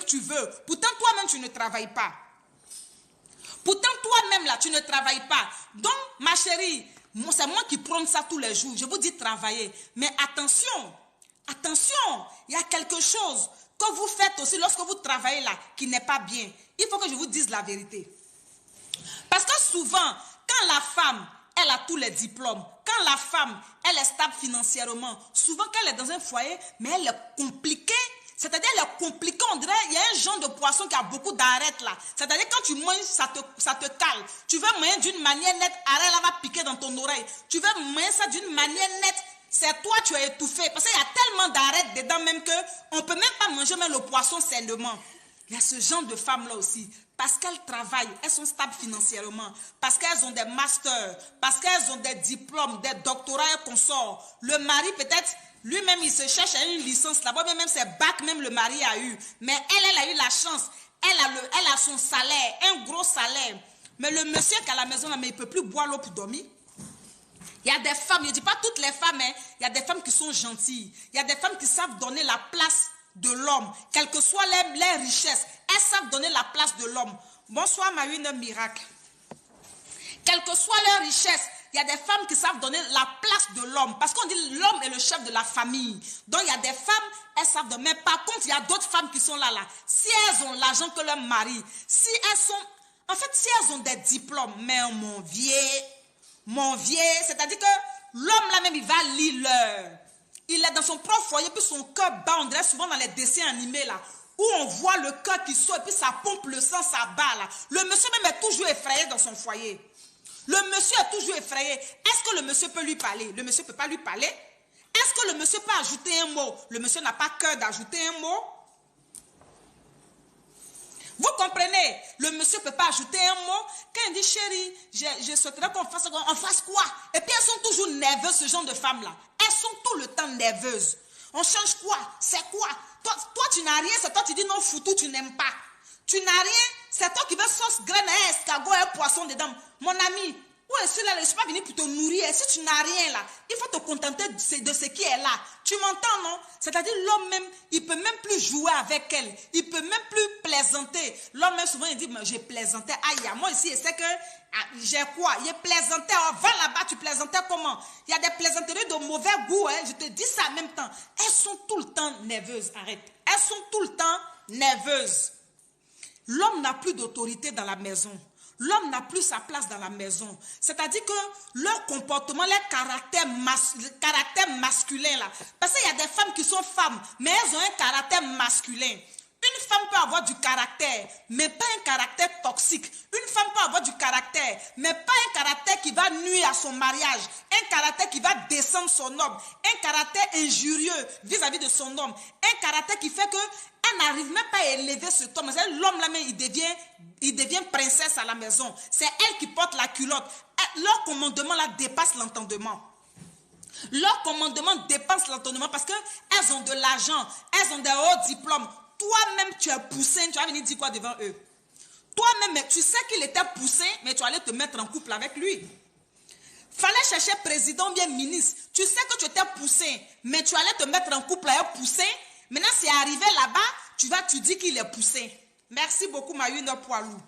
tu veux. Pourtant, toi-même, tu ne travailles pas. Pourtant, toi-même, là, tu ne travailles pas. Donc, ma chérie, c'est moi qui prône ça tous les jours. Je vous dis travailler. Mais attention, attention, il y a quelque chose que vous faites aussi lorsque vous travaillez là, qui n'est pas bien. Il faut que je vous dise la vérité. Parce que souvent, quand la femme, elle a tous les diplômes, quand la femme, elle est stable financièrement, souvent quand elle est dans un foyer, mais elle est compliquée. C'est-à-dire, elle est compliquée, on dirait, il y a un genre de poisson qui a beaucoup d'arêtes là. C'est-à-dire, quand tu manges, ça te cale. Tu veux manger d'une manière nette, arrête là va piquer dans ton oreille. Tu veux manger ça d'une manière nette, c'est toi, tu es étouffé. Parce qu'il y a tellement d'arêtes dedans même qu'on ne peut même pas manger même le poisson sainement. Il y a ce genre de femmes-là aussi. Parce qu'elles travaillent, elles sont stables financièrement. Parce qu'elles ont des masters. Parce qu'elles ont des diplômes, des doctorats et consorts. Le mari peut-être, lui-même, il se cherche à une licence là-bas. Même ses bacs, même le mari a eu. Mais elle a eu la chance. Elle a son salaire, un gros salaire. Mais le monsieur qui est à la maison, là, mais il ne peut plus boire l'eau pour dormir. Il y a des femmes, je ne dis pas toutes les femmes, hein, il y a des femmes qui sont gentilles. Il y a des femmes qui savent donner la place de l'homme, quelles que soient les richesses, elles savent donner la place de l'homme. Bonsoir, Marine Miracle. Quelles que soient leurs richesses, il y a des femmes qui savent donner la place de l'homme. Parce qu'on dit l'homme est le chef de la famille. Donc il y a des femmes, elles savent donner. Mais par contre, il y a d'autres femmes qui sont là. Si elles ont l'argent que leur mari, si elles sont... En fait, si elles ont des diplômes, mais mon vieux, c'est-à-dire que l'homme là même, il va lire l'heure. Il est dans son propre foyer, puis son cœur bat, on dirait souvent dans les dessins animés là, où on voit le cœur qui sort, et puis ça pompe le sang, ça bat là. Le monsieur même est toujours effrayé dans son foyer. Le monsieur est toujours effrayé. Est-ce que le monsieur peut lui parler? Le monsieur ne peut pas lui parler. Est-ce que le monsieur peut ajouter un mot? Le monsieur n'a pas cœur d'ajouter un mot. Vous comprenez? Le monsieur ne peut pas ajouter un mot. Quand il dit, chérie, je souhaiterais qu'on fasse quoi? Et puis elles sont toujours nerveuses, ce genre de femmes-là. Elles sont tout le temps nerveuses. On change quoi? C'est quoi? Toi tu n'as rien, c'est toi qui dis non, foutu, tu n'aimes pas. Tu n'as rien, c'est toi qui veux sauce graine, un escargot, un poisson dedans. Mon ami, où est-ce là? Je ne suis pas venu pour te nourrir. Si tu n'as rien là, il faut te contenter de ce qui est là. Tu m'entends, non? C'est-à-dire l'homme même, il ne peut même plus jouer avec elle. Il ne peut même plus plaisanter. L'homme même souvent, il dit, mais j'ai plaisanté. Aïe, moi ici, c'est que j'ai quoi? Il plaisanté. Oh, va là-bas, tu plaisantais comment? Il y a des plaisanteries de mauvais goût. Hein? Je te dis ça en même temps. Elles sont tout le temps nerveuses. Arrête. Elles sont tout le temps nerveuses. L'homme n'a plus d'autorité dans la maison. L'homme n'a plus sa place dans la maison. C'est-à-dire que leur comportement, leur caractère masculin là. Parce qu'il y a des femmes qui sont femmes, mais elles ont un caractère masculin. Une femme peut avoir du caractère, mais pas un caractère toxique. Une femme peut avoir du caractère, mais pas un caractère qui va nuire à son mariage. Un caractère qui va descendre son homme. Un caractère injurieux vis-à-vis de son homme. Un caractère qui fait qu'elle n'arrive même pas à élever cet homme. L'homme là, il devient princesse à la maison. C'est elle qui porte la culotte. Leur commandement là dépasse l'entendement. Leur commandement dépasse l'entendement parce qu'elles ont de l'argent, elles ont des hauts diplômes. Toi-même, tu es poussé, tu vas venir dire quoi devant eux? Toi-même, tu sais qu'il était poussé, mais tu allais te mettre en couple avec lui. Fallait chercher président ou bien ministre. Tu sais que tu étais poussé, mais tu allais te mettre en couple avec poussé. Maintenant, c'est arrivé là-bas, tu dis qu'il est poussé. Merci beaucoup, Mayune Poilou.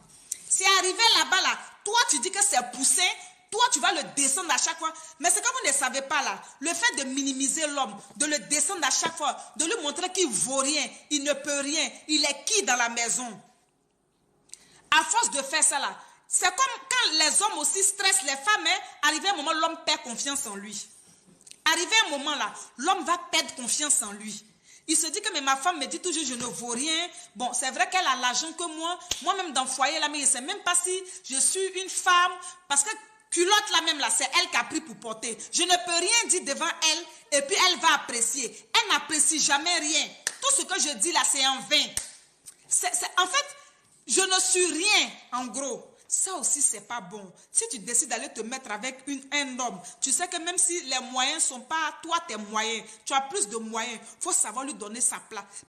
C'est arrivé là-bas, là. Toi, tu dis que c'est poussé. Toi, tu vas le descendre à chaque fois. Mais c'est comme vous ne savez pas là. Le fait de minimiser l'homme, de le descendre à chaque fois, de lui montrer qu'il ne vaut rien, il ne peut rien, il est qui dans la maison? À force de faire ça là, c'est comme quand les hommes aussi stressent les femmes, hein, arrivé un moment, l'homme perd confiance en lui. Arrivé un moment là, l'homme va perdre confiance en lui. Il se dit que mais ma femme me dit toujours je ne vaux rien. Bon, c'est vrai qu'elle a l'argent que moi. Moi-même dans le foyer là, mais je ne sais même pas si je suis une femme. Parce que culotte là même là, c'est elle qui a pris pour porter. Je ne peux rien dire devant elle et puis elle va apprécier. Elle n'apprécie jamais rien. Tout ce que je dis là, c'est en vain. En fait, je ne suis rien en gros. Ça aussi, c'est pas bon. Si tu décides d'aller te mettre avec un homme, tu sais que même si les moyens ne sont pas toi tes moyens, tu as plus de moyens, il faut savoir lui donner sa place.